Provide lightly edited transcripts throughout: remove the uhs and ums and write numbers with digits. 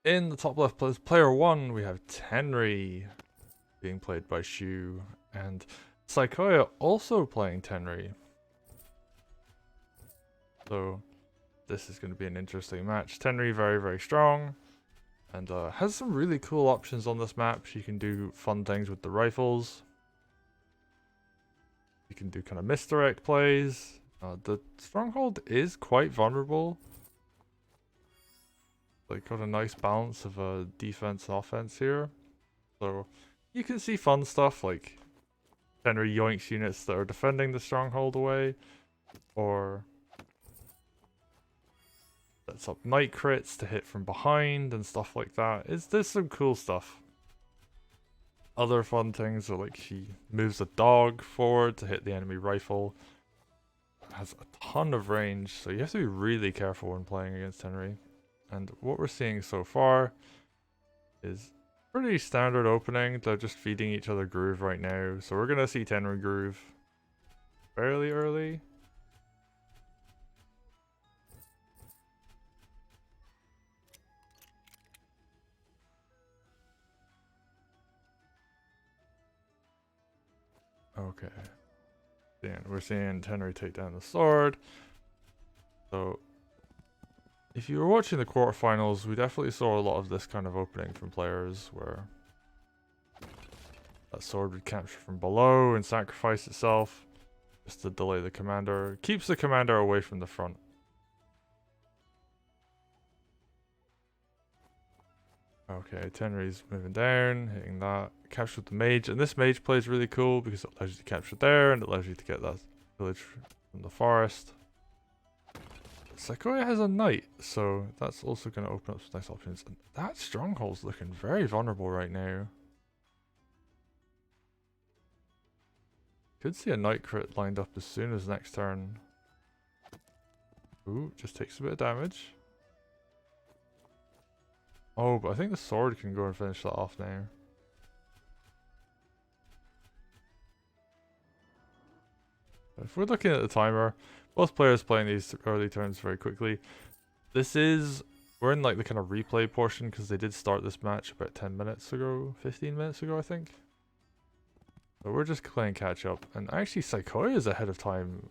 In the top left, player 1, we have Tenri being played by Shu, and Saikoya also playing Tenri. So this is going to be an interesting match. Tenri very, very strong, and has some really cool options on this map. You can do fun things with the rifles. You can do kind of misdirect plays. The stronghold is quite vulnerable. Like, got a nice balance of defense and offense here. So you can see fun stuff like Tenri yoinks units that are defending the stronghold away, or sets up night crits to hit from behind and stuff like that. There's some cool stuff. Other fun things are like she moves a dog forward to hit the enemy rifle. It has a ton of range, so you have to be really careful when playing against Tenri. And what we're seeing so far is pretty standard opening. They're just feeding each other groove right now. So we're going to see Tenri groove fairly early. Okay. Then we're seeing Tenri take down the sword. So if you were watching the quarterfinals, we definitely saw a lot of this kind of opening from players where that sword would capture from below and sacrifice itself just to delay the commander. Keeps the commander away from the front. Okay, Tenri's moving down, hitting that. Captured the mage, and this mage play is really cool because it allows you to capture there and it allows you to get that village from the forest. Saikoya has a knight, so that's also going to open up some nice options. And that stronghold's looking very vulnerable right now. Could see a knight crit lined up as soon as next turn. Ooh, just takes a bit of damage. Oh, but I think the sword can go and finish that off now. If we're looking at the timer, both players playing these early turns very quickly. We're in like the kind of replay portion because they did start this match about 10 minutes ago, 15 minutes ago I think. So we're just playing catch up, and actually Saikoya is ahead of time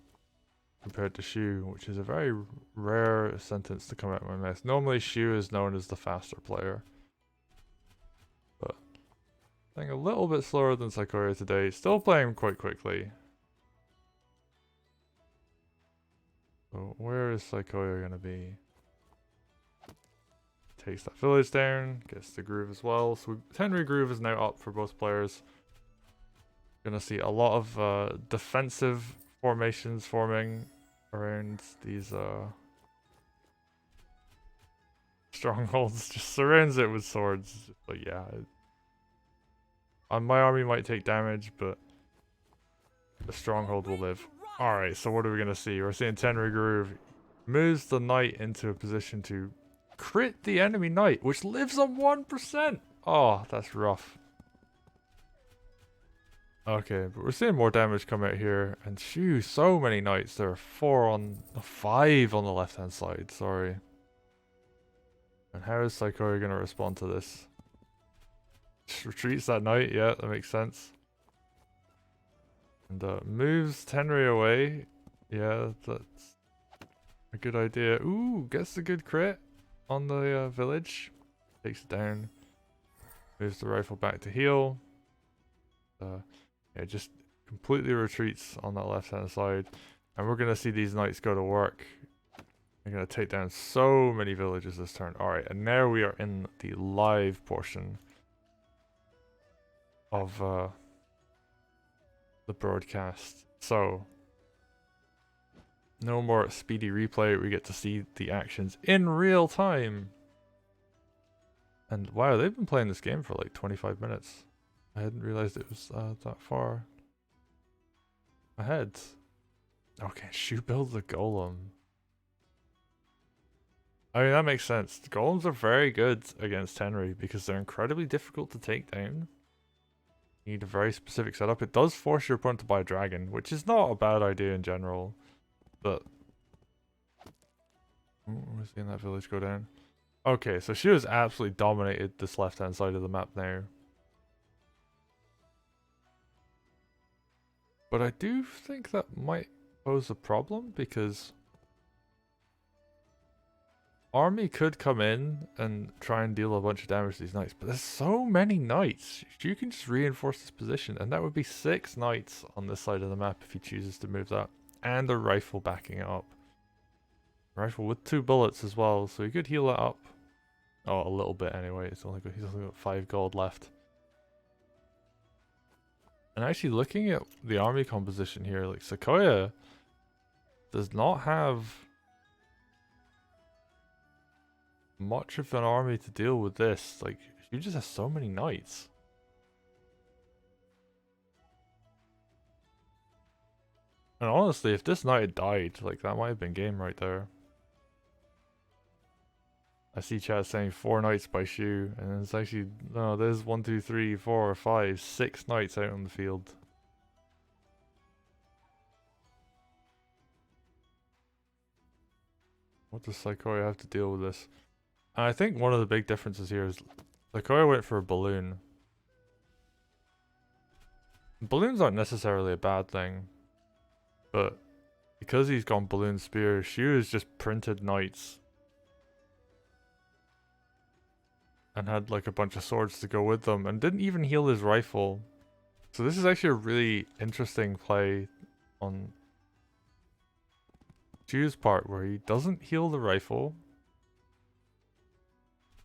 compared to Shu, which is a very rare sentence to come out of my mouth. Normally Shu is known as the faster player, but playing a little bit slower than Saikoya today, still playing quite quickly. So where is Saikoya gonna be? Takes that village down, gets the groove as well. So Tenri groove is now up for both players. Gonna see a lot of defensive formations forming around these strongholds. Just surrounds it with swords. But yeah, my army might take damage, but the stronghold will live. Alright, so what are we gonna see? We're seeing Tenri groove moves the knight into a position to crit the enemy knight, which lives on 1%. Oh, that's rough. Okay, but we're seeing more damage come out here, and shoo, so many knights. There are 5 on the left hand side, sorry. And how is Saikoya gonna respond to this? Just retreats that knight, yeah, that makes sense. And moves Tenri away. Yeah, that's a good idea. Ooh, gets a good crit on the village. Takes it down. Moves the rifle back to heal. Yeah, just completely retreats on that left hand side. And we're going to see these knights go to work. They're going to take down so many villages this turn. Alright, and now we are in the live portion of the broadcast. So, no more speedy replay. We get to see the actions in real time. And wow, they've been playing this game for like 25 minutes. I hadn't realized it was that far ahead. Okay, Shu builds a golem. I mean, that makes sense. The golems are very good against Tenri because they're incredibly difficult to take down. You need a very specific setup. It does force your opponent to buy a dragon, which is not a bad idea in general. But we're seeing that village go down. Okay, so she has absolutely dominated this left-hand side of the map now. But I do think that might pose a problem because Army could come in and try and deal a bunch of damage to these knights, but there's so many knights. You can just reinforce this position, and that would be 6 knights on this side of the map if he chooses to move that. And a rifle backing it up. Rifle with 2 bullets as well, so he could heal that up. Oh, a little bit anyway. He's only got 5 gold left. And actually looking at the army composition here, like Saikoya does not have much of an army to deal with this. Like, she just has so many knights. And honestly, if this knight had died, like, that might have been game right there. I see chat saying 4 knights by Shu, and it's actually, no, there's 1, 2, 3, 4, 5, 6 knights out on the field. What does Saikoya have to deal with this? And I think one of the big differences here is Saikoya went for a balloon. Balloons aren't necessarily a bad thing, but because he's gone balloon spear, Shu has just printed knights and had like a bunch of swords to go with them and didn't even heal his rifle. So this is actually a really interesting play on Shu's part where he doesn't heal the rifle.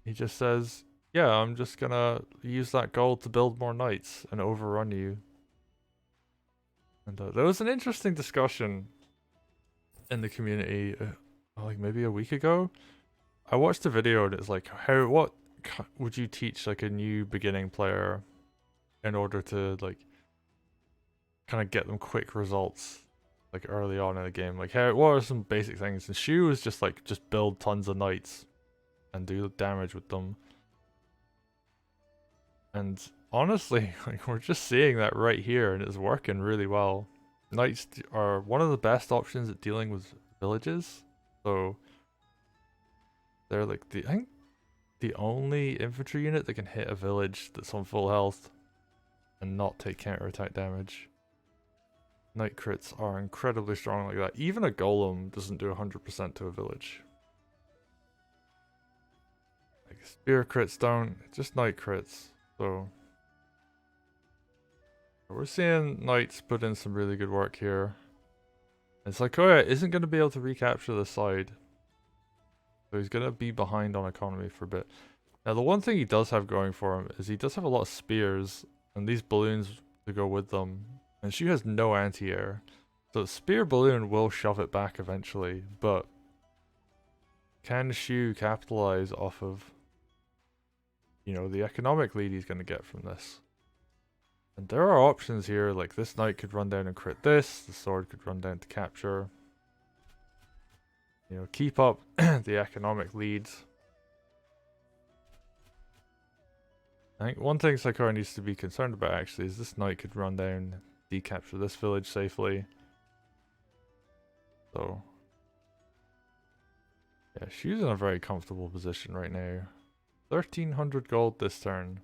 He just says, yeah, I'm just gonna use that gold to build more knights and overrun you. And there was an interesting discussion in the community like maybe a week ago. I watched a video and it's like, what would you teach like a new beginning player in order to like kind of get them quick results like early on in the game? Like, what are some basic things? And Shu was just like, just build tons of knights and do damage with them. And honestly, like, we're just seeing that right here and it's working really well. Knights are one of the best options at dealing with villages. So they're like I think the only infantry unit that can hit a village that's on full health and not take counterattack damage. Knight crits are incredibly strong like that. Even a golem doesn't do 100% to a village. Like spear crits don't, just knight crits. So we're seeing knights put in some really good work here. And Saikoya isn't going to be able to recapture the side. So he's going to be behind on economy for a bit. Now the one thing he does have going for him is he does have a lot of spears and these balloons to go with them. And Shu has no anti-air. So spear balloon will shove it back eventually, but can Shu capitalize off of, you know, the economic lead he's going to get from this? And there are options here, like this knight could run down and crit this, the sword could run down to capture. You know, keep up the economic leads. I think one thing Saikoya needs to be concerned about actually is this knight could run down, decapture this village safely. So yeah, she's in a very comfortable position right now. 1300 gold this turn.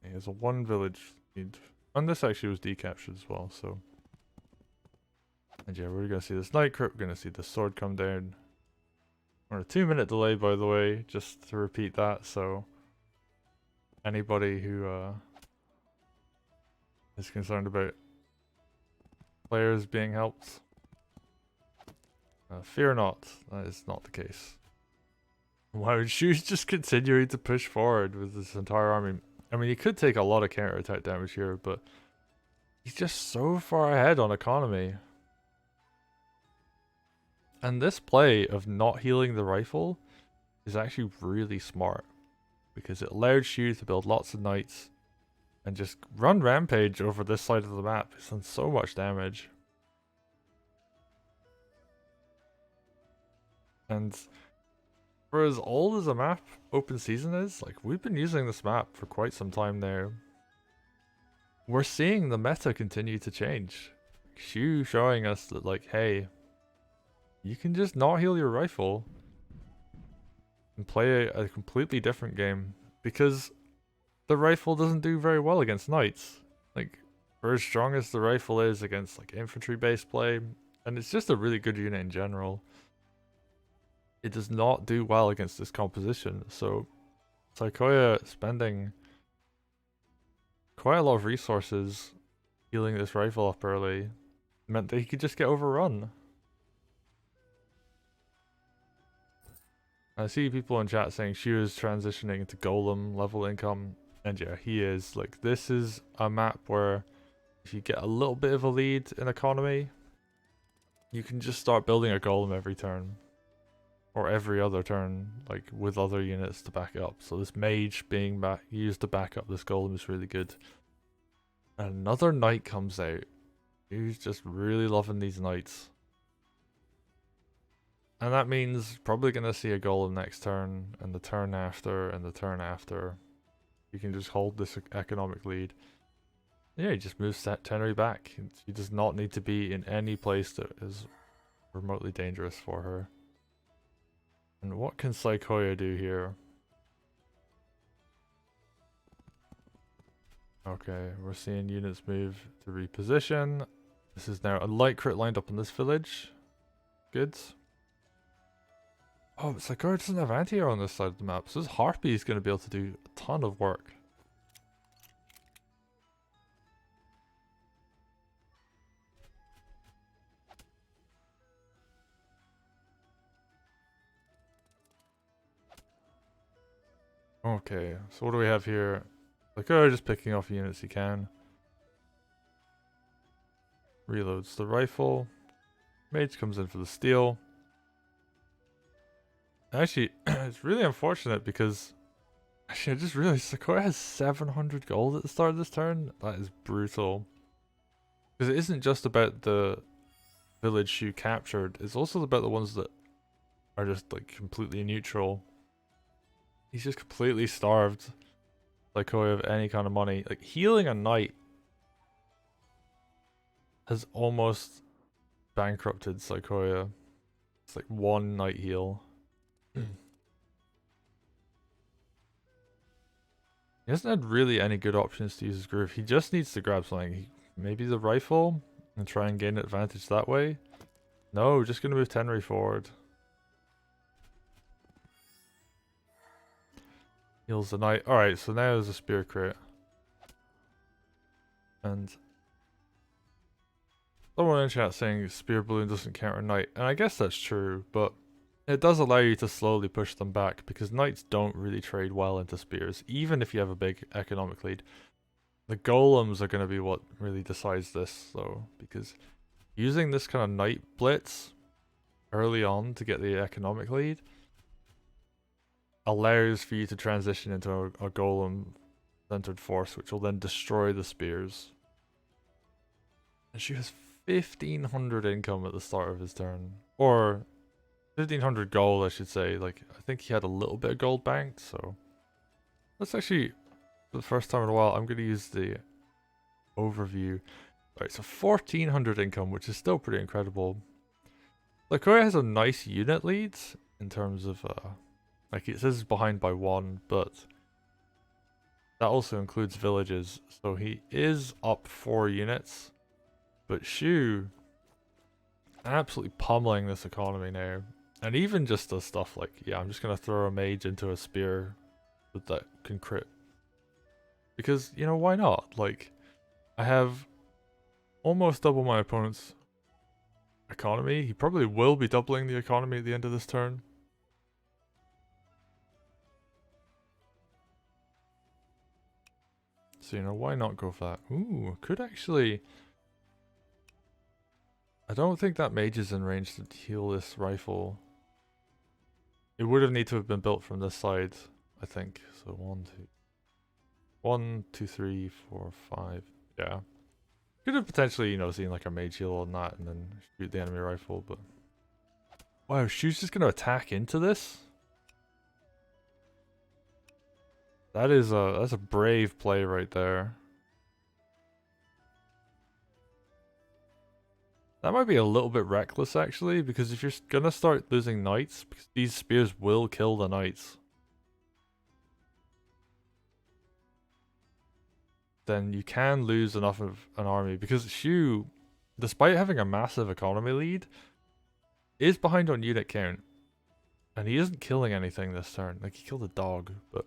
He has a 1 village lead. And this actually was decaptured as well, so. And yeah, we're gonna see this knight crit, we're gonna see the sword come down. We're on a 2-minute delay, by the way, just to repeat that, so anybody who is concerned about players being helped, fear not, that is not the case. Wow, Shu's just continuing to push forward with this entire army. I mean, he could take a lot of counterattack damage here, but he's just so far ahead on economy. And this play of not healing the rifle is actually really smart, because it allowed Shu to build lots of knights and just run rampage over this side of the map. It's done so much damage. And for as old as a map open season is, like, we've been using this map for quite some time now. We're seeing the meta continue to change. Shu showing us that, like, hey, you can just not heal your rifle and play a completely different game, because the rifle doesn't do very well against knights. Like, for as strong as the rifle is against like infantry based play, and it's just a really good unit in general, it does not do well against this composition. So Saikoya spending quite a lot of resources healing this rifle up early meant that he could just get overrun. I see people in chat saying she was transitioning into golem level income, and yeah, he is. Like, this is a map where if you get a little bit of a lead in economy, you can just start building a golem every turn. Or every other turn, like with other units to back it up. So this mage being used to back up this golem is really good. Another knight comes out. He's just really loving these knights. And that means probably going to see a golem next turn, and the turn after, and the turn after. You can just hold this economic lead. Yeah, he just moves that Tenri back. She does not need to be in any place that is remotely dangerous for her. And what can Saikoya do here? Okay, we're seeing units move to reposition. This is now a light crit lined up in this village. Good. Oh, Saikoya doesn't have anti-air on this side of the map, so this Harpy is going to be able to do a ton of work. Okay, so what do we have here? Saikoya just picking off units he can. Reloads the rifle. Mage comes in for the steel. Actually, it's really unfortunate because actually I just realized Saikoya has 700 gold at the start of this turn. That is brutal. Because it isn't just about the village you captured, it's also about the ones that are just like completely neutral. He's just completely starved Saikoya of any kind of money. Like, healing a knight has almost bankrupted Saikoya. It's like one knight heal. He hasn't had really any good options to use his groove. He just needs to grab something. Maybe the rifle and try and gain advantage that way. No, just gonna move Tenri forward. Heals the knight. Alright, so now there's a spear crit. And someone in chat saying spear balloon doesn't counter knight. And I guess that's true, but it does allow you to slowly push them back, because knights don't really trade well into spears, even if you have a big economic lead. The golems are going to be what really decides this, though, because using this kind of knight blitz early on to get the economic lead allows for you to transition into a golem centered force, which will then destroy the spears. And she has 1500 income at the start of his turn, or 1500 gold, I should say. Like, I think he had a little bit of gold banked, so that's actually for the first time in a while. I'm going to use the overview. Alright, so 1400 income, which is still pretty incredible. Saikoya has a nice unit lead in terms of, like, it says behind by 1, but that also includes villages, so he is up 4 units. But Shu absolutely pummeling this economy now. And even just the stuff like, yeah, I'm just going to throw a mage into a spear that can crit. Because, you know, why not? Like, I have almost double my opponent's economy. He probably will be doubling the economy at the end of this turn. So, you know, why not go for that? Ooh, could actually... I don't think that mage is in range to heal this rifle. It would have need to have been built from this side, I think. So 1, 2, 3, 4, 5. Yeah. Could have potentially, you know, seen like a mage heal on that and then shoot the enemy rifle, but... Wow, Shu's just gonna attack into this? That's a brave play right there. That might be a little bit reckless actually, because if you're gonna start losing knights, because these spears will kill the knights, then you can lose enough of an army, because Shu, despite having a massive economy lead, is behind on unit count. And he isn't killing anything this turn. Like, he killed a dog, but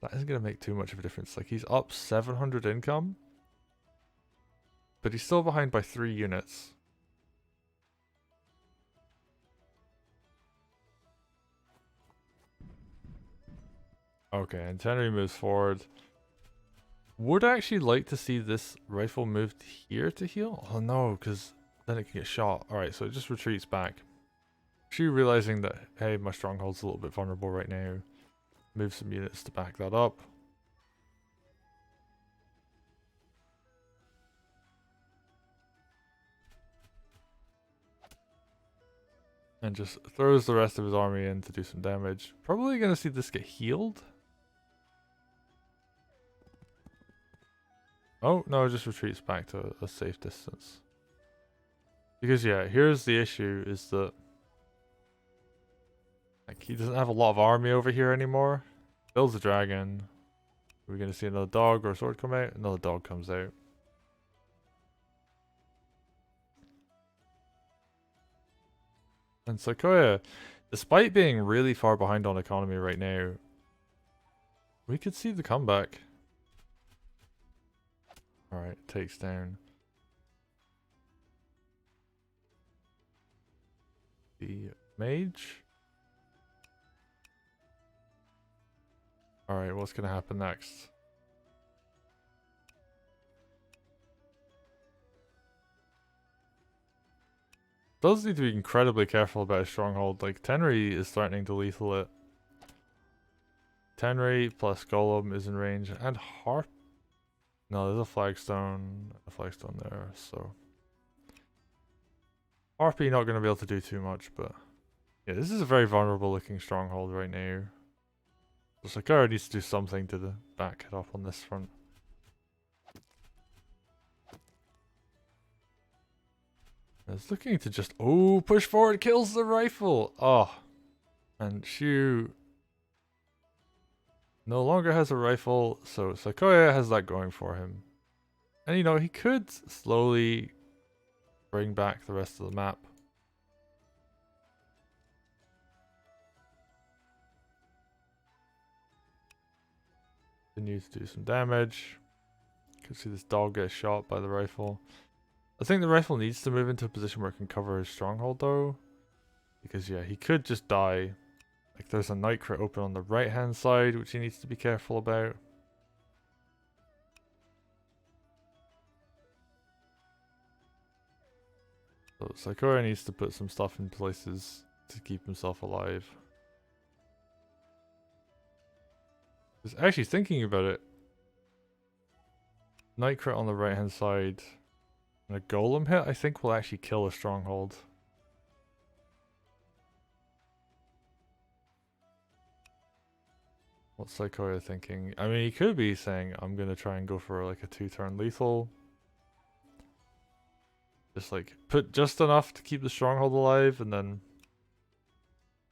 that isn't going to make too much of a difference. Like, he's up 700 income, but he's still behind by 3 units. Okay, and Tenri moves forward. Would actually like to see this rifle moved here to heal. Oh no, because then it can get shot. Alright, so it just retreats back. She realizing that, hey, my stronghold's a little bit vulnerable right now. Move some units to back that up. And just throws the rest of his army in to do some damage. Probably going to see this get healed. Oh, no, it just retreats back to a safe distance. Because, yeah, here's the issue, is that like, he doesn't have a lot of army over here anymore. Builds a dragon. Are we going to see another dog or a sword come out? Another dog comes out. And Saikoya, despite being really far behind on economy right now, we could see the comeback. Alright, takes down the mage. Alright, what's going to happen next? Does need to be incredibly careful about his stronghold. Like, Tenri is threatening to lethal it. Tenri plus Golem is in range. And Harp. No, there's a flagstone there, so. Harpy not going to be able to do too much, but. Yeah, this is a very vulnerable looking stronghold right now. So Saikoya needs to do something to back it up on this front. It's looking to just, oh, push forward, kills the rifle. Oh, and Shu no longer has a rifle, so Saikoya has that going for him. And you know, he could slowly bring back the rest of the map. Continue to do some damage. You can see this dog get shot by the rifle. I think the rifle needs to move into a position where it can cover his stronghold though. Because yeah, he could just die. Like there's a night crit open on the right hand side, which he needs to be careful about. So Saikoya needs to put some stuff in places to keep himself alive. Because actually thinking about it, night crit on the right hand side and a golem hit I think will actually kill a stronghold. What's Saikoya thinking? I mean, he could be saying, I'm going to try and go for like a 2-turn lethal. Just like, put just enough to keep the stronghold alive, and then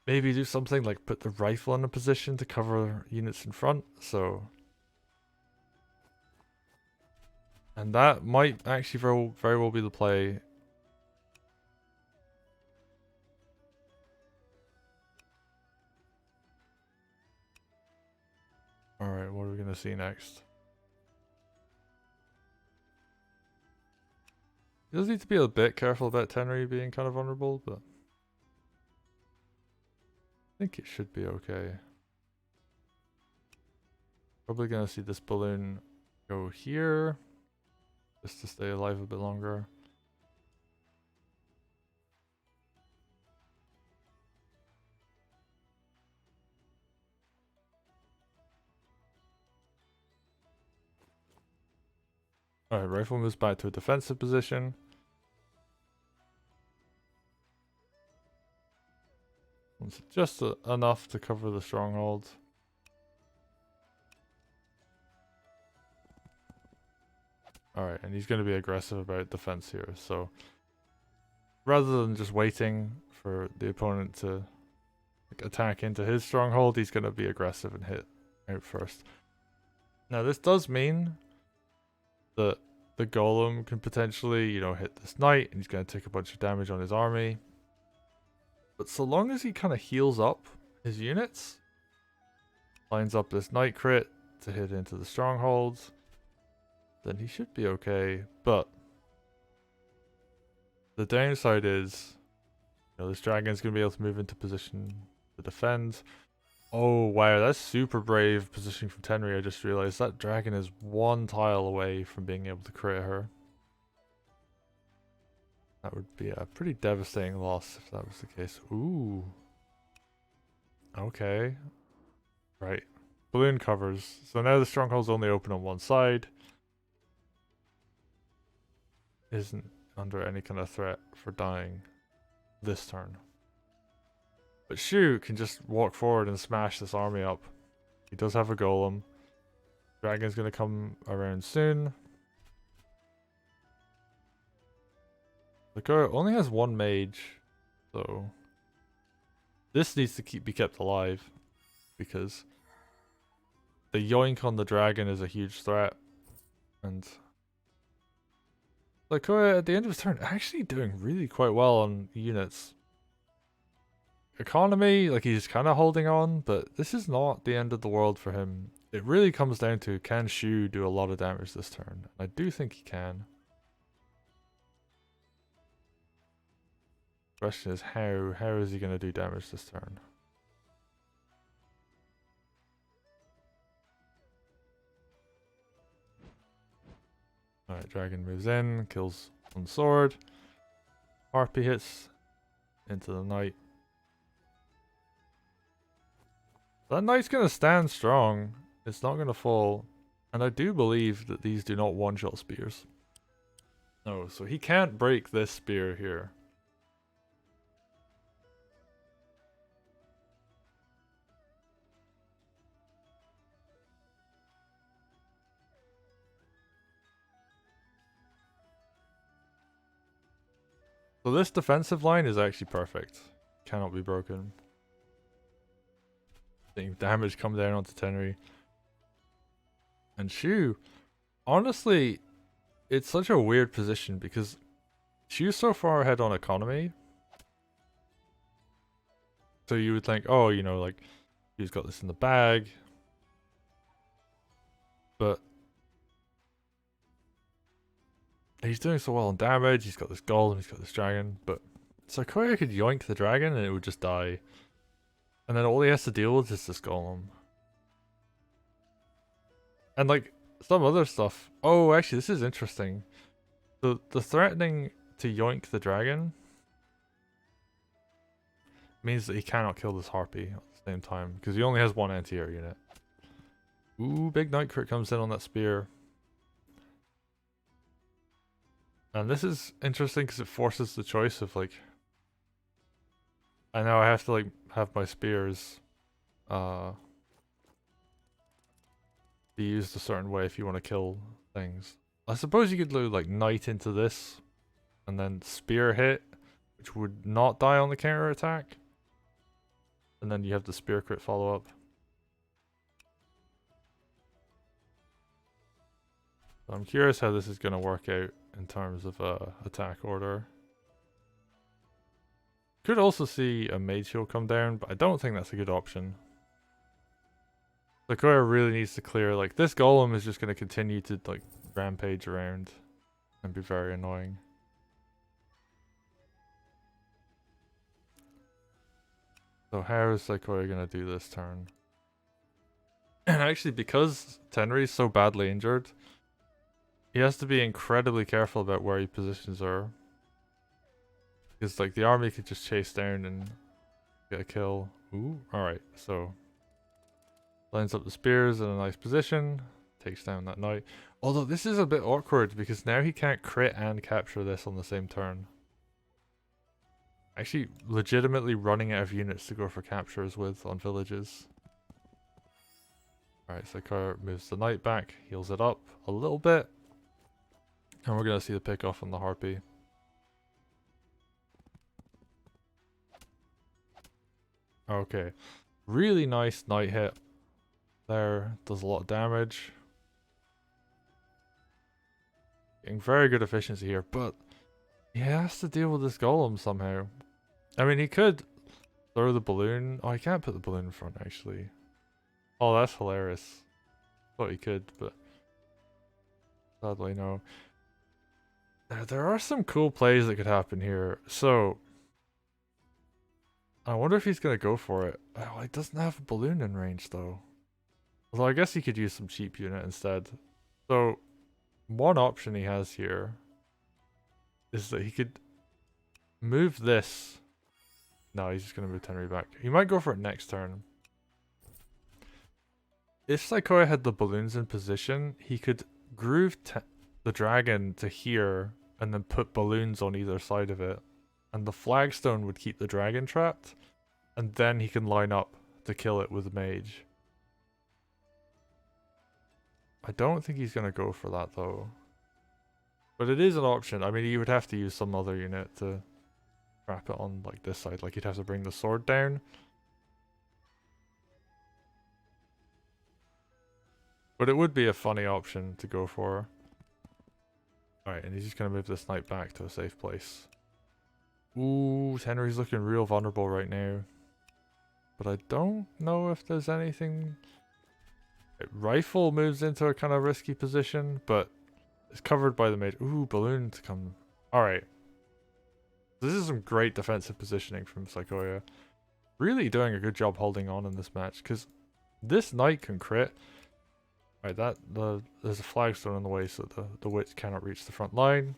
maybe do something like put the rifle in a position to cover units in front, so. And that might actually very well be the play. Alright, what are we going to see next? He does need to be a bit careful about Tenri being kind of vulnerable, but I think it should be okay. Probably going to see this balloon go here, just to stay alive a bit longer. Alright, rifle moves back to a defensive position. It's just enough to cover the stronghold. Alright, and he's going to be aggressive about defense here, so rather than just waiting for the opponent to like, attack into his stronghold, he's going to be aggressive and hit out first. Now this does mean that the golem can potentially, you know, hit this knight and he's going to take a bunch of damage on his army. But so long as he kind of heals up his units, lines up this knight crit to hit into the strongholds, then he should be okay. But the downside is, you know, this dragon's going to be able to move into position to defend. Oh wow, that's super brave positioning from Tenri. I just realized that dragon is one tile away from being able to crit her. That would be a pretty devastating loss if that was the case. Ooh. Okay. Right. Balloon covers. So now the stronghold's only open on one side. Isn't under any kind of threat for dying this turn. But Shu can just walk forward and smash this army up. He does have a golem. Dragon's gonna come around soon. The girl only has one mage, so this needs to be kept alive because the yoink on the dragon is a huge threat. And Saikoya at the end of his turn actually doing really quite well on units. Economy, like he's kind of holding on, but this is not the end of the world for him. It really comes down to, can Shu do a lot of damage this turn? I do think he can. Question is how is he going to do damage this turn? Alright, dragon moves in, kills one sword. Harpy hits into the knight. That knight's going to stand strong. It's not going to fall. And I do believe that these do not one-shot spears. No, so he can't break this spear here. So this defensive line is actually perfect. Cannot be broken. Seeing damage come down onto Tenri. And Shu, honestly, it's such a weird position because Shu's so far ahead on economy. So you would think, oh, you know, like, he's got this in the bag. But he's doing so well on damage, he's got this golem, he's got this dragon, but Saikoya could yoink the dragon and it would just die. And then all he has to deal with is this golem. And like, some other stuff. Oh, actually, this is interesting. The threatening to yoink the dragon means that he cannot kill this harpy at the same time, because he only has one anti-air unit. Ooh, big knight crit comes in on that spear. And this is interesting because it forces the choice of like, I know I have to like have my spears be used a certain way if you want to kill things. I suppose you could do like knight into this and then spear hit, which would not die on the counter attack. And then you have the spear crit follow up. So I'm curious how this is going to work out in terms of attack order. Could also see a mage heal come down, but I don't think that's a good option. Saikoya really needs to clear, like, this golem is just going to continue to, like, rampage around and be very annoying. So how is Saikoya going to do this turn? And actually, because Tenri is so badly injured, he has to be incredibly careful about where he positions her. Because, like, the army could just chase down and get a kill. Ooh, alright, so lines up the spears in a nice position, takes down that knight. Although this is a bit awkward because now he can't crit and capture this on the same turn. Actually, legitimately running out of units to go for captures with on villages. Alright, so Saikoya moves the knight back, heals it up a little bit. And we're going to see the pick off on the harpy. Okay. Really nice night hit there. Does a lot of damage. Getting very good efficiency here, but he has to deal with this golem somehow. I mean, he could throw the balloon. Oh, I can't put the balloon in front, actually. Oh, that's hilarious. Thought he could, but sadly no. There are some cool plays that could happen here. So, I wonder if he's going to go for it. Oh, he doesn't have a balloon in range, though. Although I guess he could use some cheap unit instead. So, one option he has here is that he could move this. No, he's just going to move Tenri back. He might go for it next turn. If Saikoya had the balloons in position, he could groove the dragon to here and then put balloons on either side of it. And the flagstone would keep the dragon trapped. And then he can line up to kill it with mage. I don't think he's going to go for that though. But it is an option. I mean, you would have to use some other unit to trap it on like this side. Like you'd have to bring the sword down. But it would be a funny option to go for. Alright, and he's just going to move this knight back to a safe place. Ooh, Tenri's looking real vulnerable right now. But I don't know if there's anything... Rifle moves into a kind of risky position, but it's covered by the mage. Ooh, balloon to come. Alright. This is some great defensive positioning from Saikoya. Really doing a good job holding on in this match, because this knight can crit. Right, there's a flagstone in the way, so the witch cannot reach the front line.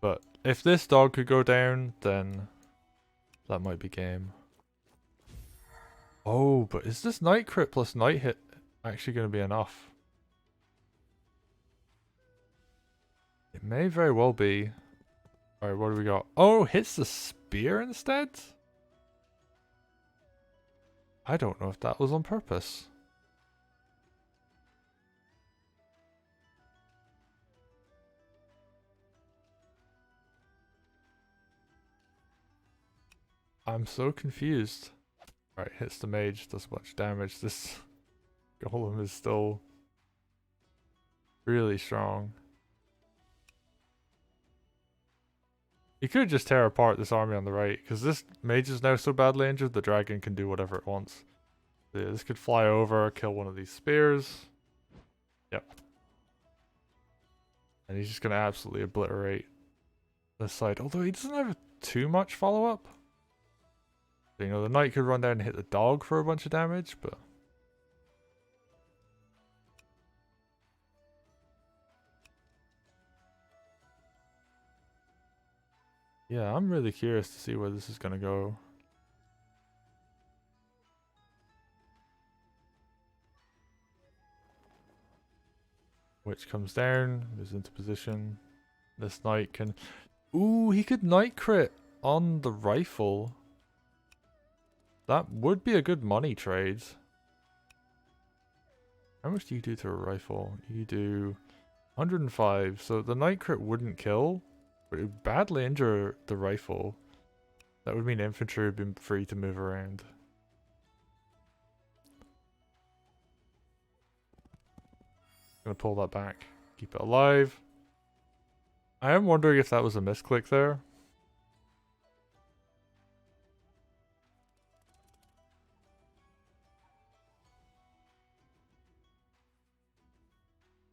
But if this dog could go down, then that might be game. Oh, but is this knight crit plus knight hit actually going to be enough? It may very well be. Alright, what do we got? Oh, hits the spear instead? I don't know if that was on purpose. I'm so confused. Alright, hits the mage, does much damage. This golem is still really strong. He could just tear apart this army on the right, because this mage is now so badly injured, the dragon can do whatever it wants. So yeah, this could fly over, kill one of these spears. Yep. And he's just going to absolutely obliterate this side. Although he doesn't have too much follow-up. So, you know, the knight could run down and hit the dog for a bunch of damage, but... yeah, I'm really curious to see where this is going to go. Witch comes down, moves into position. This knight can... ooh, he could knight crit on the rifle. That would be a good money trade. How much do you do to a rifle? You do 105, so the knight crit wouldn't kill, but it would badly injure the rifle. That would mean infantry would be free to move around. Gonna pull that back. Keep it alive. I am wondering if that was a misclick there.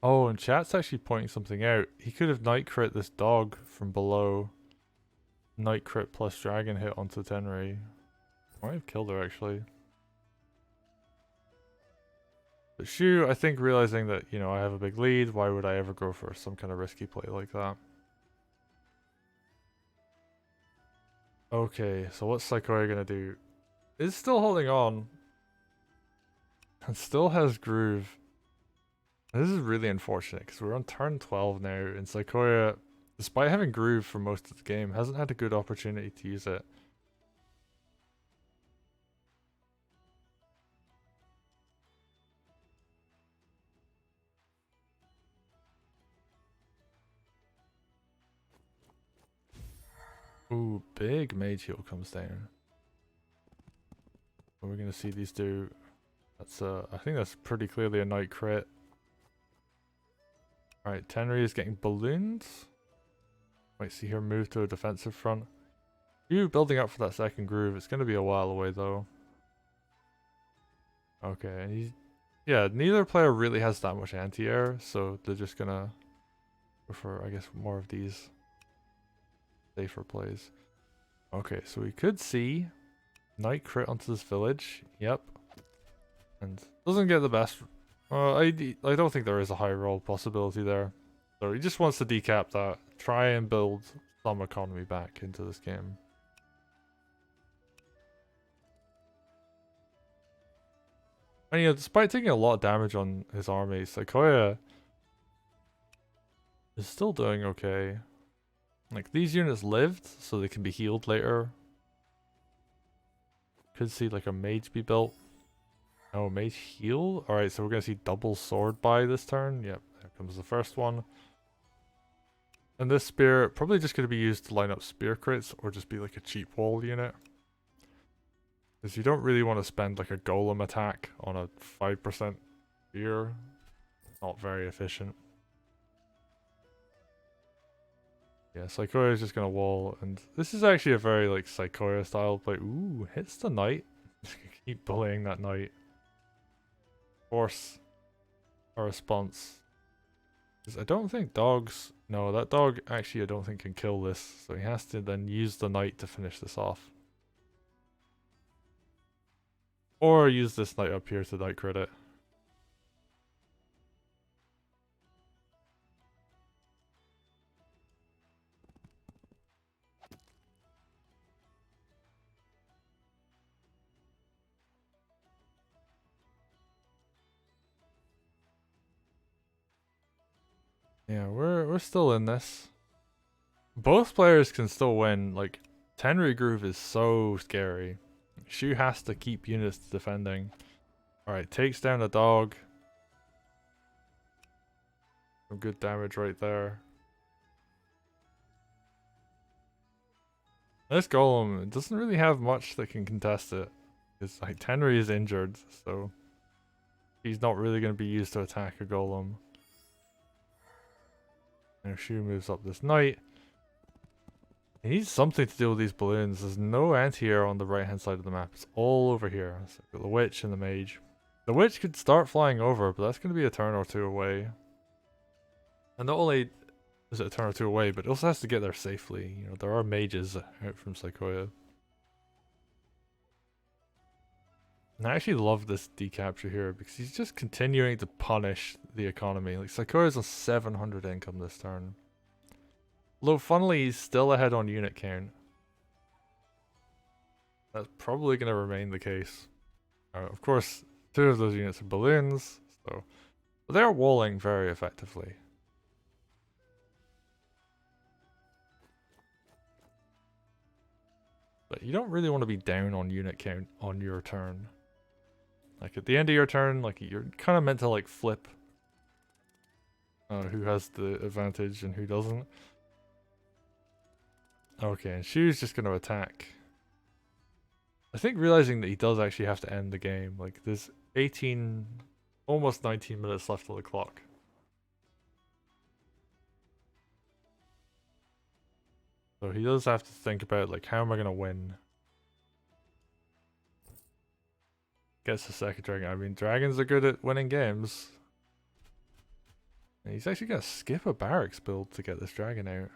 Oh, and chat's actually pointing something out. He could have night crit this dog from below. Night crit plus dragon hit onto Tenri. Might have killed her actually. But Shu, I think realizing that, you know, I have a big lead, why would I ever go for some kind of risky play like that? Okay, so what's Saikoya gonna do? It's still holding on. And still has Groove. This is really unfortunate because we're on turn 12 now, and Saikoya, despite having Groove for most of the game, hasn't had a good opportunity to use it. Ooh, big mage heal comes down. What we're gonna see these do. That's I think that's pretty clearly a knight crit. Alright, Tenri is getting balloons. Might see her move to a defensive front. You building up for that second groove. It's gonna be a while away though. Okay, and he's, yeah, neither player really has that much anti-air, so they're just gonna go for, I guess, more of these safer plays. Okay, so we could see knight crit onto this village. Yep. And doesn't get the best. I don't think there is a high roll possibility there. So he just wants to decap that. Try and build some economy back into this game. And despite taking a lot of damage on his army, Saikoya is still doing okay. Like, these units lived, so they can be healed later. Could see like a mage be built. Oh, mage heal? Alright, so we're gonna see double sword by this turn. Yep, there comes the first one. And this spear, probably just gonna be used to line up spear crits, or just be like a cheap wall unit. Because you don't really want to spend like a golem attack on a 5% spear. Not very efficient. Yeah, Saikoya is just gonna wall, and this is actually a very like Saikoya style play. Ooh, hits the knight. Keep bullying that knight. Force a response. Because I don't think dogs. No, that dog actually I don't think can kill this, so he has to then use the knight to finish this off. Or use this knight up here to knight crit it. Yeah, we're still in this. Both players can still win. Like, Tenri Groove is so scary. Shu has to keep units defending. Alright, takes down the dog. Some good damage right there. This golem doesn't really have much that can contest it. Because like Tenri is injured, so he's not really going to be used to attack a golem. Now Shu moves up this knight. He needs something to do with these balloons. There's no anti-air on the right hand side of the map. It's all over here. So got the witch and the mage. The witch could start flying over, but that's going to be a turn or two away. And not only is it a turn or two away, but it also has to get there safely. You know, there are mages out from Saikoya. And I actually love this decapture here because he's just continuing to punish the economy. Like, Saikoya's on 700 income this turn. Although, funnily, he's still ahead on unit count. That's probably going to remain the case. Of course, 2 of those units are balloons, so but they're walling very effectively. But you don't really want to be down on unit count on your turn. Like, at the end of your turn, like, you're kind of meant to, like, flip who has the advantage and who doesn't. Okay, and Shu's just going to attack. I think realizing that he does actually have to end the game. Like, there's 18, almost 19 minutes left on the clock. So he does have to think about, like, how am I going to win? Gets the second dragon. I mean, dragons are good at winning games. And he's actually going to skip a barracks build to get this dragon out.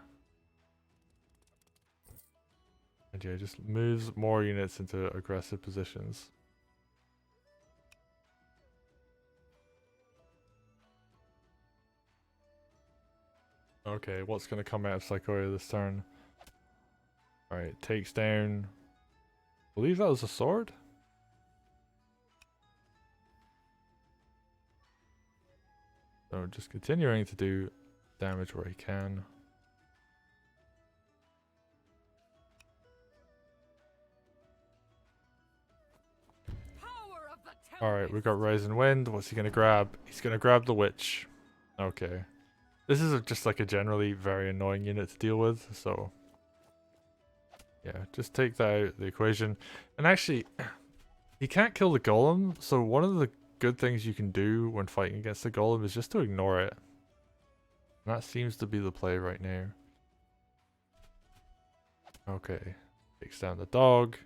And yeah, just moves more units into aggressive positions. Okay, what's going to come out of Saikoya this turn? Alright, takes down... I believe that was a sword? So just continuing to do damage where he can. Alright, we've got Rising Wind. What's he gonna grab? He's gonna grab the Witch. Okay. This is just like a generally very annoying unit to deal with, so... Yeah, just take that out of the equation. And actually, he can't kill the golem, so one of the good things you can do when fighting against the golem is just to ignore it. And that seems to be the play right now. Okay. Takes down the dog.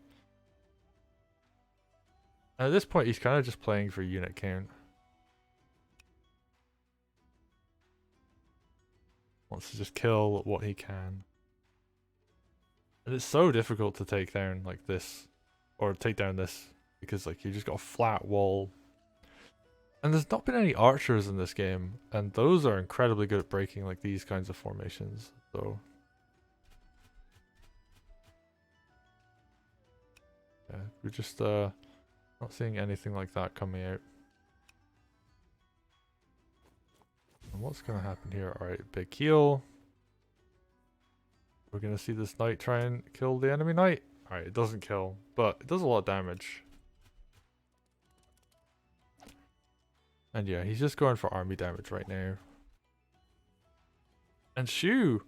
And at this point, he's kind of just playing for unit count. Wants to just kill what he can. And it's so difficult to take down like this. Or take down this. Because like you just got a flat wall. And there's not been any archers in this game. And those are incredibly good at breaking like these kinds of formations. So yeah, we're just not seeing anything like that coming out. And what's gonna happen here? Alright, big heal. We're gonna see this knight try and kill the enemy knight. Alright, it doesn't kill, but it does a lot of damage. And yeah, he's just going for army damage right now. And Shu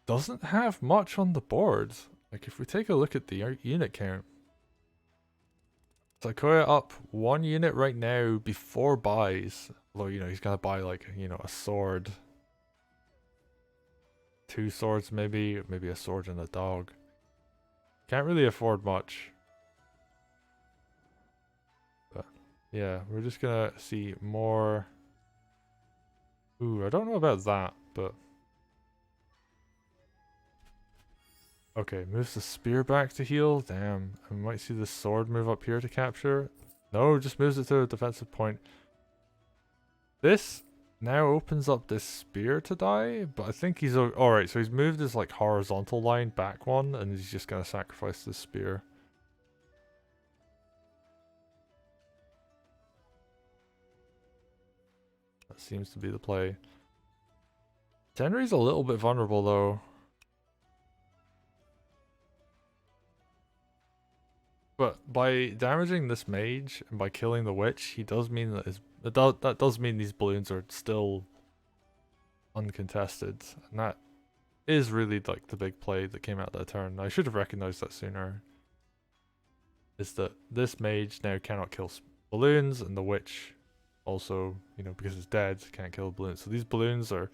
doesn't have much on the board. Like if we take a look at the unit count. Saikoya up 1 unit right now before buys. Although, you know, he's gonna buy like, you know, a sword. 2 swords maybe a sword and a dog. Can't really afford much. But yeah, we're just gonna see more. Ooh, I don't know about that, but okay, moves the spear back to heal. Damn, I might see the sword move up here to capture. No, just moves it to a defensive point. This now opens up this spear to die, but I think he's alright. So he's moved his like horizontal line back 1, and he's just gonna sacrifice the spear. That seems to be the play. Tenri's a little bit vulnerable though. But by damaging this mage and by killing the witch, he does mean that that does mean these balloons are still uncontested, and that is really like the big play that came out that turn. I should have recognized that sooner. Is that this mage now cannot kill balloons, and the witch also, you know, because it's dead, can't kill balloons. So these balloons are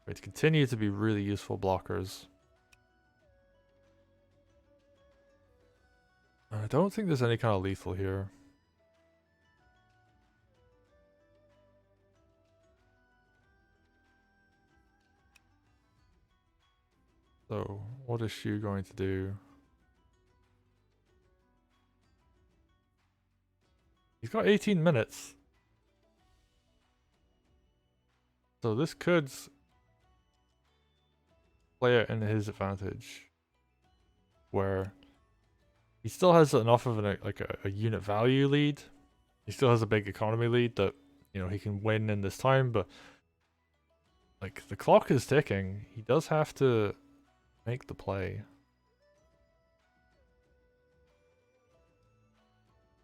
going to continue to be really useful blockers. I don't think there's any kind of lethal here. So, what is Shu going to do? He's got 18 minutes. So this could play out in his advantage. Where he still has enough of a unit value lead. He still has a big economy lead that, you know, he can win in this time, but like the clock is ticking. He does have to make the play.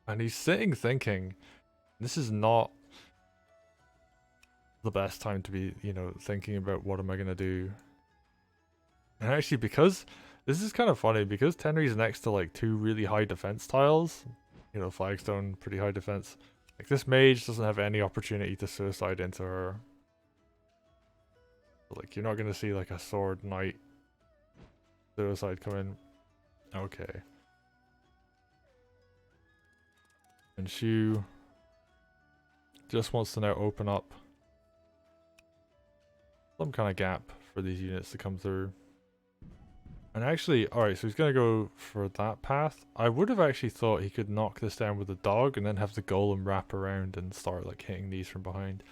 And he's sitting thinking, this is not the best time to be, you know, thinking about what am I gonna do. And actually, because this is kind of funny, because Tenri's next to like 2 really high defense tiles, you know, flagstone, pretty high defense. Like this mage doesn't have any opportunity to suicide into her. Like you're not gonna see like a sword knight suicide come in. Okay. And Shu just wants to now open up some kind of gap for these units to come through. And actually, alright, so he's going to go for that path. I would have actually thought he could knock this down with a dog and then have the golem wrap around and start like hitting these from behind.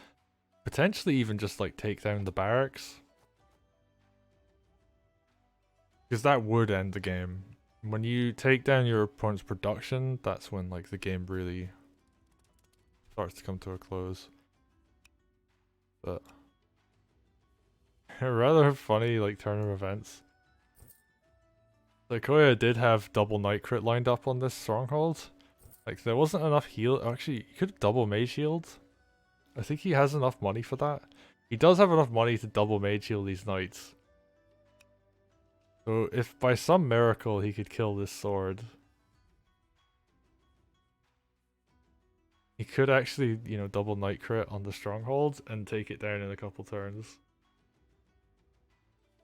Potentially even just like take down the barracks. Because that would end the game. When you take down your opponent's production, that's when like the game really starts to come to a close. But a rather funny like turn of events. Saikoya did have double knight crit lined up on this stronghold. Like there wasn't enough heal. Actually, he could have double mage shield. I think he has enough money for that. He does have enough money to double mage shield these knights. So if by some miracle he could kill this sword, he could actually, you know, double knight crit on the stronghold and take it down in a couple turns.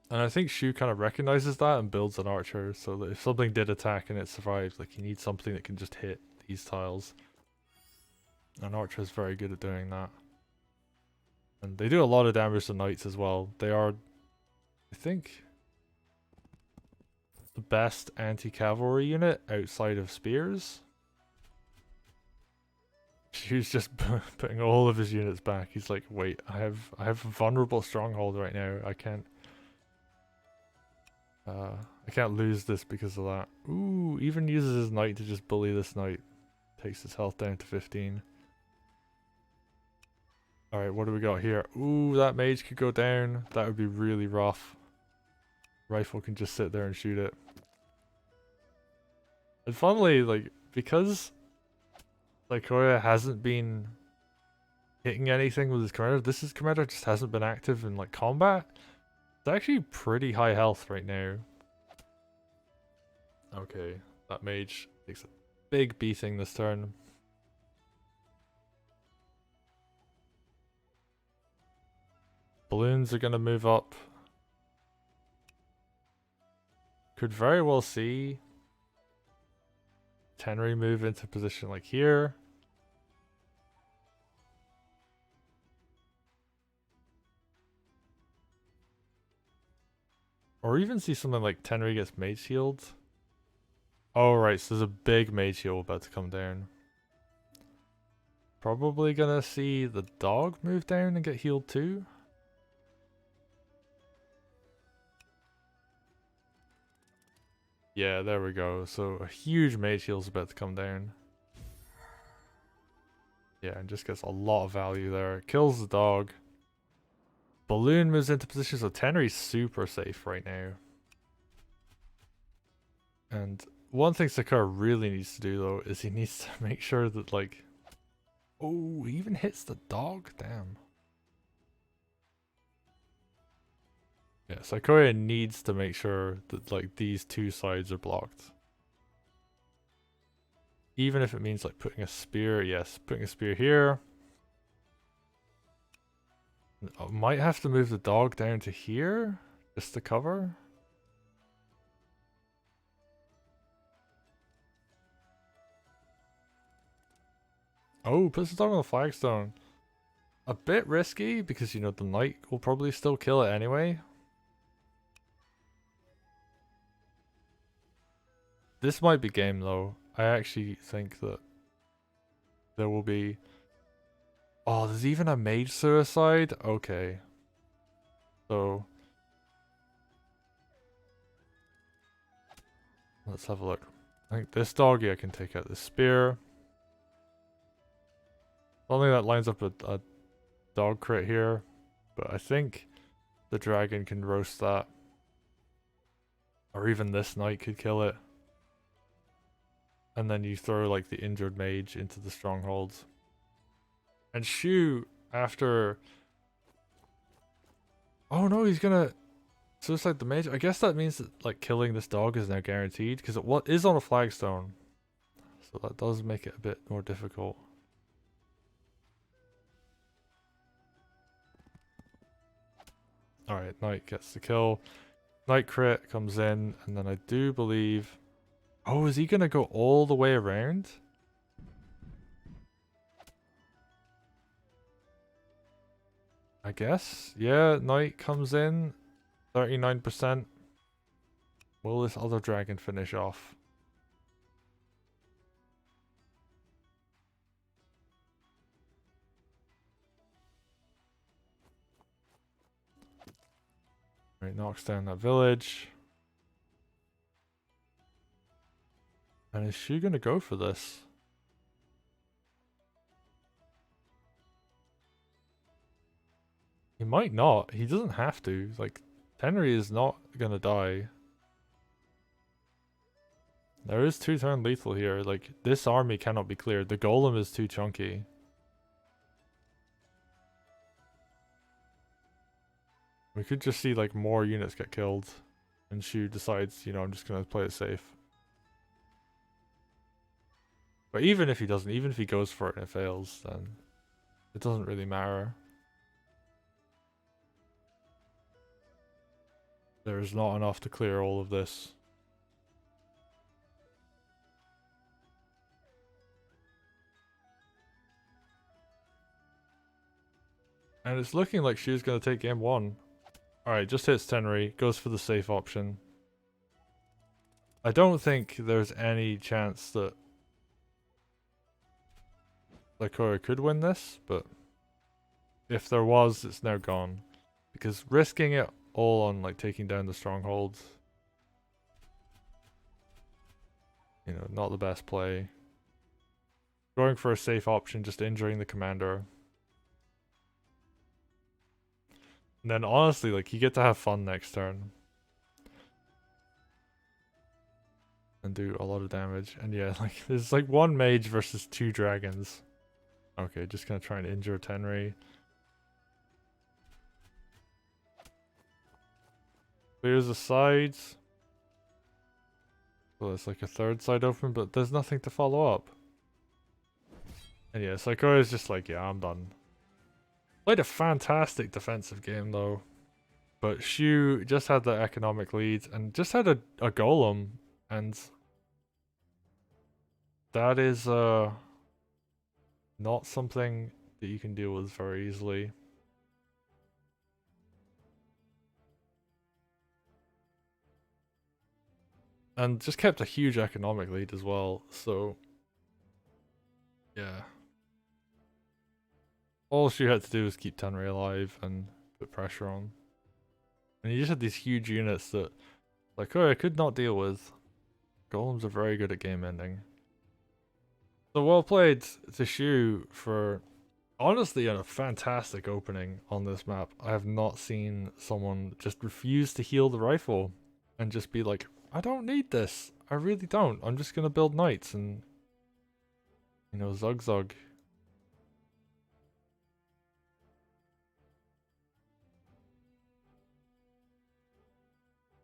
And I think Shu kind of recognizes that and builds an archer so that if something did attack and it survives, like, he needs something that can just hit these tiles. An archer is very good at doing that. And they do a lot of damage to knights as well. They are, I think, the best anti-cavalry unit outside of spears. Shu's just putting all of his units back. He's like, wait, I have a vulnerable stronghold right now. I can't lose this because of that. Ooh, even uses his knight to just bully this knight. Takes his health down to 15. Alright, what do we got here? Ooh, that mage could go down. That would be really rough. Rifle can just sit there and shoot it. And funnily, like, because Saikoya hasn't been hitting anything with his commander, his commander just hasn't been active in, like, combat. It's actually pretty high health right now. Okay, that mage takes a big beating this turn. Balloons are gonna move up. Could very well see Tenri move into position like here. Or even see something like Tenri gets mage healed. Oh right, so there's a big mage heal about to come down. Probably gonna see the dog move down and get healed too. Yeah, there we go. So a huge mage heal's about to come down. Yeah, and just gets a lot of value there. Kills the dog. Balloon moves into position, so Tenri's super safe right now. And one thing Sakura really needs to do though is he needs to make sure that, like, oh, he even hits the dog? Damn. Yeah, Saikoya needs to make sure that, like, these two sides are blocked. Even if it means, like, putting a spear. Yes, putting a spear here. I might have to move the dog down to here just to cover. Oh, puts the dog on the flagstone. A bit risky because, you know, the knight will probably still kill it anyway. This might be game though. I actually think that there will be... Oh, there's even a mage suicide? Okay. So... let's have a look. I think this dog, yeah, can take out the spear. Only that lines up a dog crit here. But I think the dragon can roast that. Or even this knight could kill it. And then you throw, like, the injured mage into the strongholds. And Shu, after... oh no, he's gonna suicide the mage. I guess that means that, like, killing this dog is now guaranteed. Because it is on a flagstone. So that does make it a bit more difficult. Alright, knight gets the kill. Knight crit comes in. And then I do believe... oh, is he gonna go all the way around? I guess. Yeah, knight comes in. 39%. Will this other dragon finish off? Right, knocks down that village. And is she gonna go for this? He might not. He doesn't have to. Like, Tenri is not gonna die. There is 2-turn lethal here. Like, this army cannot be cleared. The golem is too chunky. We could just see, like, more units get killed. And Shu decides, you know, I'm just gonna play it safe. But even if he doesn't, even if he goes for it and it fails, then it doesn't really matter. There's not enough to clear all of this. And it's looking like Shu's gonna take game 1. Alright, just hits Tenri, goes for the safe option. I don't think there's any chance that Saikoya could win this, but if there was, it's now gone. Because risking it all on like taking down the strongholds, you know, not the best play. Going for a safe option, just injuring the commander. And then honestly, like, you get to have fun next turn. And do a lot of damage. And yeah, like, there's like 1 mage versus 2 dragons. Okay, just gonna try and injure Tenri. Clears the sides. Well, it's like a 3rd side open, but there's nothing to follow up. And yeah, Saikoya is just like, yeah, I'm done. Played a fantastic defensive game though. But Shu just had the economic lead and just had a golem. And that is not something that you can deal with very easily. And just kept a huge economic lead as well, so yeah. All Shu had to do was keep Tenri alive and put pressure on. And he just had these huge units that Saikoya could not deal with. Golems are very good at game ending. So well played to Shu for honestly a fantastic opening on this map. I have not seen someone just refuse to heal the rifle and just be like, I don't need this. I really don't. I'm just gonna build knights and, you know, zug zug.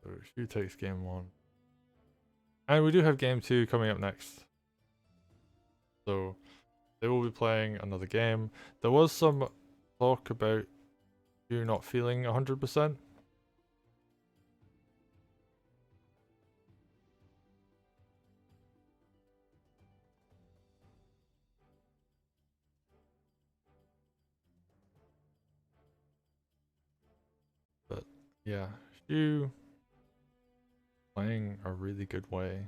So Shu takes game 1. And we do have game 2 coming up next. So they will be playing another game. There was some talk about you not feeling 100%. But yeah, Shu playing a really good way.